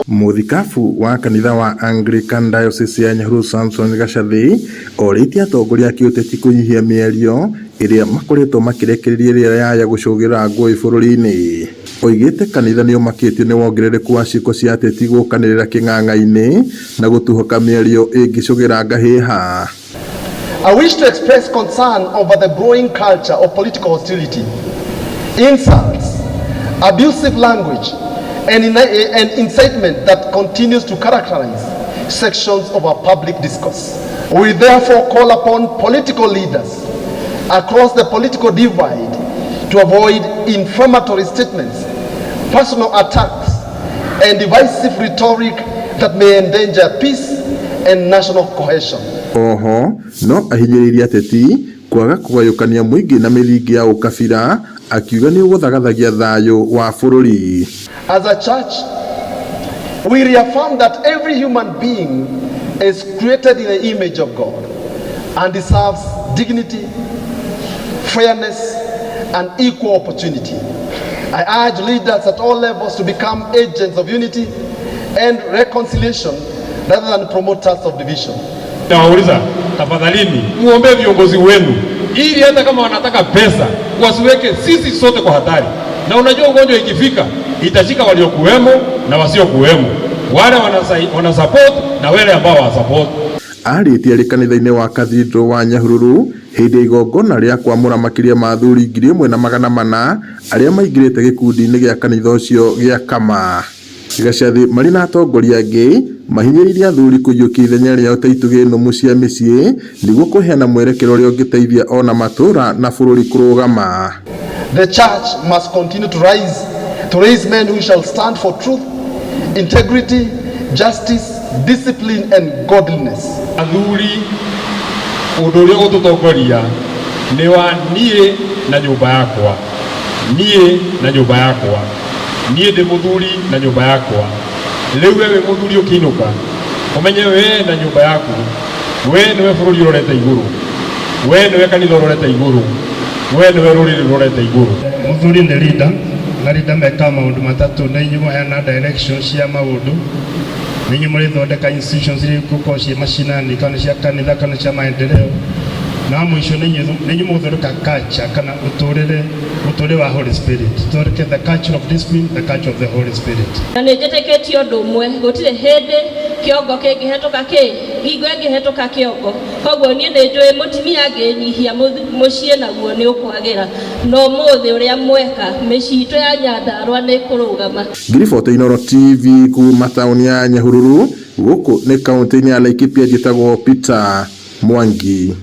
Muthikabu wa kanitha wa Anglican Diocese ya Nyahururu Samson Gacathi oritie atongoria a kiuteti kunyihia mĩario iria makoretwo makirekereria rĩera ya gucũgĩra ngũĩ bũrũri-inĩ. Oigĩte kanitha nĩ ũmakĩtio nĩ wongerereku wa ciĩko cia ateti gũkanĩrĩra kĩng'ang'a-inĩ na gũtuhoka mĩario ĩngĩcũgĩra ngahĩha. I wish to express concern over the growing culture of political hostility, insults, abusive language, and incitement that continues to characterize sections of our public discourse. We therefore call upon political leaders across the political divide to avoid inflammatory statements, personal attacks, and divisive rhetoric that may endanger peace and national cohesion. Oho no ahinyĩrĩirie ateti kwaga kũgayũkania mũingĩ na mĩthingi ya ũkabira, akiuga nĩ ũgũthagathagia thayũ wa bũrũri. As a church, we reaffirm that every human being is created in the image of God and deserves dignity, fairness, and equal opportunity. I urge leaders at all levels to become agents of unity and reconciliation rather than promoters of division. Nawauliza, tafadhalini muombe viongozi wenu ili hata kama wanataka pesa wasiweke sisi sote kwa hatari. Na unajua ugonjwa ikifika itashika waliokuwemo na wasiokuwemo, wale wana support na wale ambao wa support. Arĩtie arĩ kanitha-inĩ wa Cathedral wa Nyahururu hĩndĩ igongona rĩa kwamũra makĩria ma athuri 1,400 arĩa maingĩrĩte gĩkundi-inĩ gĩa kanitha ũcio gĩa Kama. Gacathi marĩ na atongoria angĩ mahinyĩrĩirie athuri kũiyũkia ithenya rĩao ta itugĩ nũmu cia mĩciĩ nĩguo kũheana mwerekero ũrĩa ũngĩteithia ona matũũra na bũrũri kũrũgama. The church must continue to raise men who shall stand for truth, integrity, justice, discipline and godliness. Athuri ũndũ ũrĩa ũtũtongoria nĩ wa niĩ na nyũmba yakwa, niĩ na nyũmba yakwa, niĩ ndĩ mũthuri na nyũmba yakwa. Rĩu wewe mũthuri ũkĩinũka ũmenye we na nyũmba yaku, we nĩwe bũrũri ũrorete igũrũ, we nĩwe kanitha ũrorete igũrũ, we nĩwe rũrĩrĩ rũrorete igũrũ. Mũthuri nĩ leader na leader meka maũndũ matatũ, na inyuĩ mũheana direction cia maũndũ, na inyuĩ mũrĩthondeka institutions iria igũkorwo ciĩ macinani kana cia kanitha kana cia maendeleo, na mũico nĩ inyuĩ mũgũthondeka culture kana ũtũũre wa Holy Spirit, thondeke the culture of discipline, the culture of the Holy Spirit. Na nĩ njĩtĩkĩtie ũndũ ũmwe, gũtirĩ hĩndĩ kĩongo kĩngĩhetũka hingo ĩngĩhetũka kĩongo. Koguo niĩ nĩ njũĩ mũtimia angĩnyihia mũciĩ naguo nĩ ũkwagĩra, no mũthĩ ũrĩa mweka mĩciĩ itũ ya Nyandarua nĩ kũrũgama. Ngiriboti Inooro TV kuma taũni ya Nyahururu gũkũ nĩ kaũntĩ-inĩ ya Laikipia, njĩtagwo Peter Mwangi.